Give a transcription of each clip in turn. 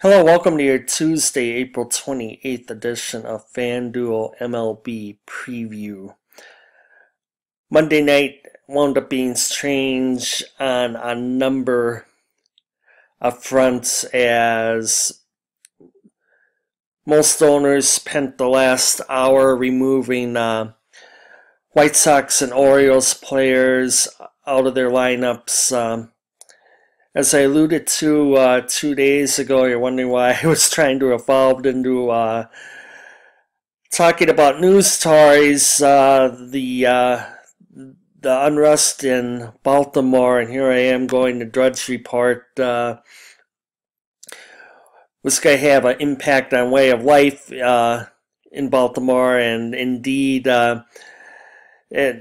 Hello, welcome to your Tuesday, April 28th edition of FanDuel MLB Preview. Monday night wound up being strange on a number of fronts as most owners spent the last hour removing White Sox and Orioles players out of their lineups. As I alluded to 2 days ago, you're wondering why I was trying to evolve into talking about news stories, the unrest in Baltimore, and here I am going to Drudge Report. Was going to have an impact on way of life in Baltimore, and indeed, I'm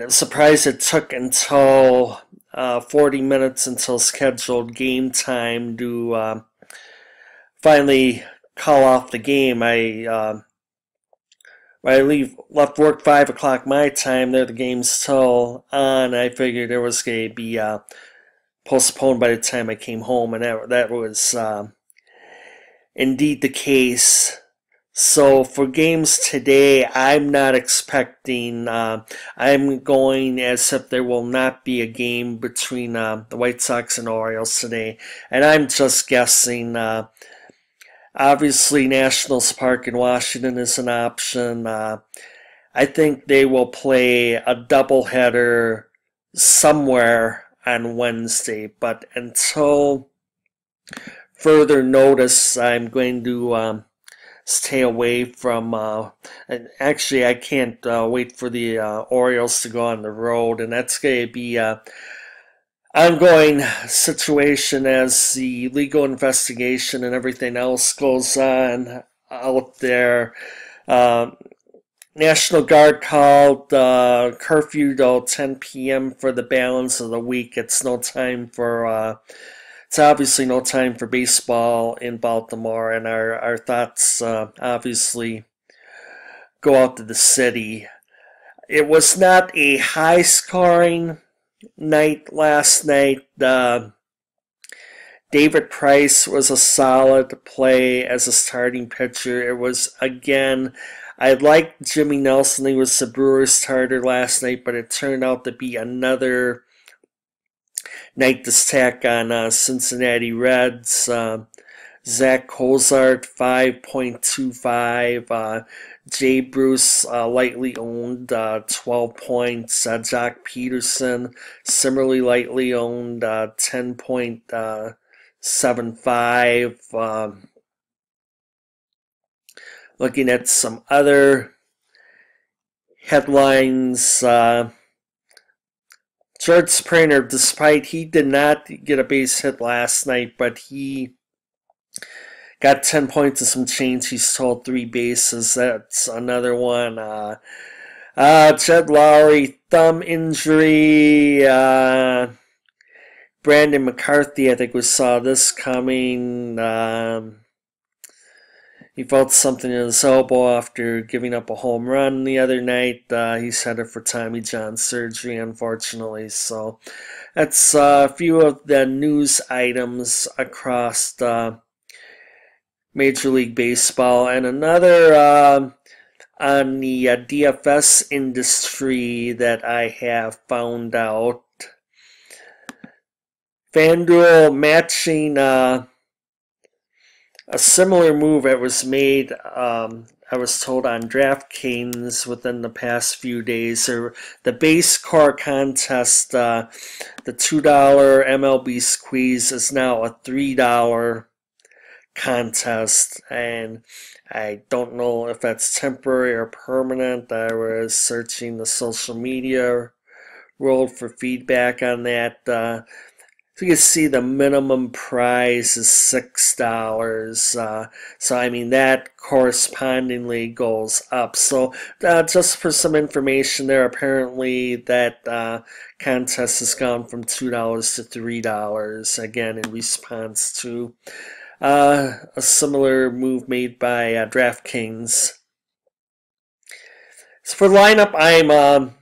surprised it took until 40 minutes until scheduled game time to finally call off the game. When I left work 5 o'clock my time, there the game's still on. I figured it was going to be postponed by the time I came home, and that was indeed the case. So for games today, I'm not expecting, I'm going as if there will not be a game between the White Sox and Orioles today. And I'm just guessing, obviously Nationals Park in Washington is an option. I think they will play a doubleheader somewhere on Wednesday. But until further notice, I'm going to stay away from, and actually I can't wait for the Orioles to go on the road, and that's going to be an ongoing situation as the legal investigation and everything else goes on out there. National Guard called curfew till 10 p.m. for the balance of the week. It's no time for it's obviously no time for baseball in Baltimore, and our thoughts obviously go out to the city. It was not a high-scoring night last night. David Price was a solid play as a starting pitcher. It was, again, I liked Jimmy Nelson. He was the Brewers starter last night, but it turned out to be another night to stack on Cincinnati Reds. Zach Cozart, 5.25. Jay Bruce, lightly owned, 12 points. Jock Peterson, similarly lightly owned, 10.75. Looking at some other headlines, George Springer, despite he did not get a base hit last night, but he got 10 points and some change. He stole 3 bases. That's another one. Jed Lowry, thumb injury. Brandon McCarthy, I think we saw this coming. He felt something in his elbow after giving up a home run the other night. He's headed for Tommy John surgery, unfortunately. So that's a few of the news items across Major League Baseball. And another on the DFS industry that I have found out. FanDuel matching a similar move that was made, I was told, on DraftKings within the past few days. The base car contest, the $2 MLB squeeze is now a $3 contest, and I don't know if that's temporary or permanent. I was searching the social media world for feedback on that. So you can see the minimum price is $6. So I mean that correspondingly goes up. So just for some information there, apparently that contest has gone from $2 to $3, again in response to a similar move made by DraftKings. So for the lineup, I'm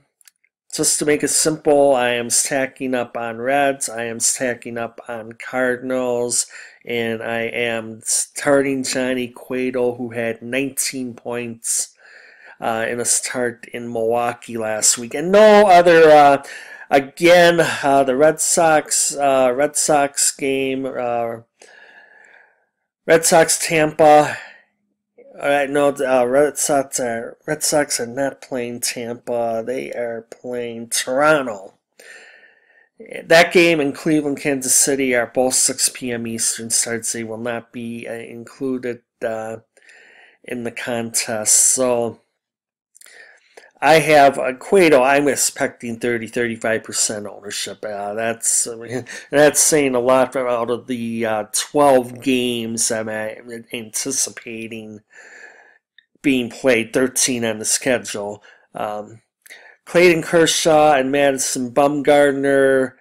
just to make it simple, I am stacking up on Reds, I am stacking up on Cardinals, and I am starting Johnny Cueto, who had 19 points in a start in Milwaukee last week. And no other, again, the Red Sox game, Red Sox Tampa. No, Red Sox are not playing Tampa. They are playing Toronto. That game in Cleveland, Kansas City are both 6 p.m. Eastern starts. They will not be included in the contest. So I have Cueto. I'm expecting 30-35% ownership. That's saying a lot. Out of the 12 games I'm anticipating being played, 13 on the schedule. Clayton Kershaw and Madison Bumgarner,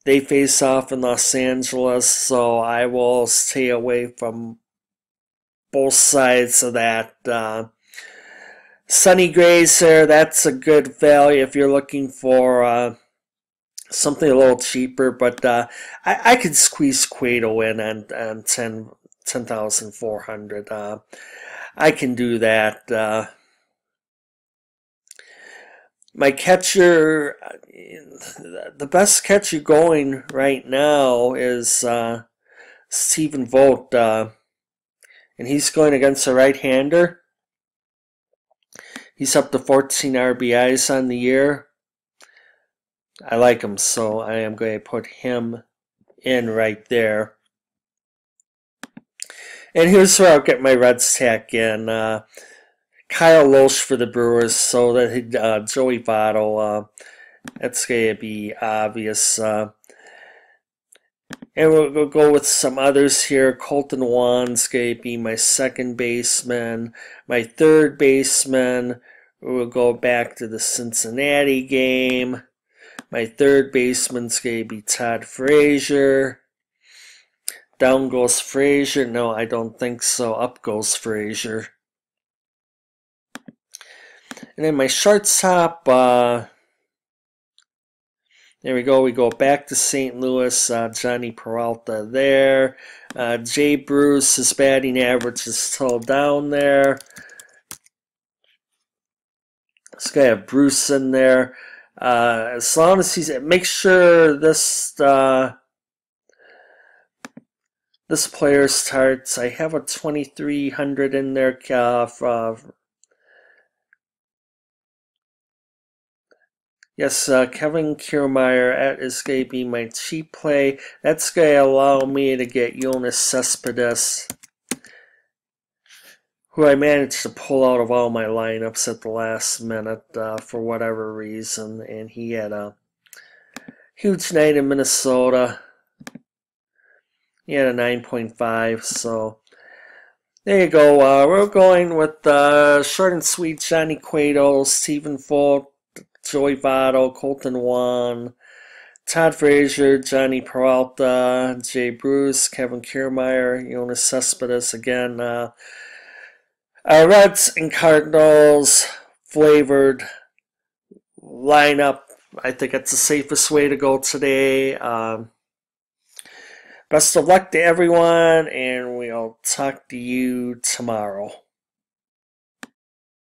they face off in Los Angeles, so I will stay away from both sides of that. Sonny Grazer, that's a good value if you're looking for something a little cheaper, but I could squeeze Cueto in on 10,400. I can do that. My catcher, the best catcher going right now is Stephen Vogt, and he's going against a right-hander. He's up to 14 RBIs on the year. I like him, so I am going to put him in right there. And here's where I'll get my Red stack in. Kyle Loesch for the Brewers, so that Joey Votto, that's going to be obvious. And we'll go with some others here. Colton Juan's going to be my second baseman. My third baseman, we'll go back to the Cincinnati game. My third baseman's going to be Todd Frazier. Down goes Frazier. No, I don't think so. Up goes Frazier. And then my shortstop, there we go. We go back to St. Louis. Johnny Peralta there. Jay Bruce, his batting average is still down there. This guy have Bruce in there. As long as he's, make sure this this player starts. I have a 2,300 in there. Yes, Kevin Kiermaier is going to be my cheap play. That's going to allow me to get Yoenis Cespedes, who I managed to pull out of all my lineups at the last minute for whatever reason. And he had a huge night in Minnesota. He had a 9.5, so there you go. We're going with short and sweet Johnny Cueto, Stephen Vogt, Joey Votto, Colton Juan, Todd Frazier, Johnny Peralta, Jay Bruce, Kevin Kiermaier, Yoenis Cespedes. Again, Reds and Cardinals flavored lineup. I think it's the safest way to go today. Best of luck to everyone, and we'll talk to you tomorrow.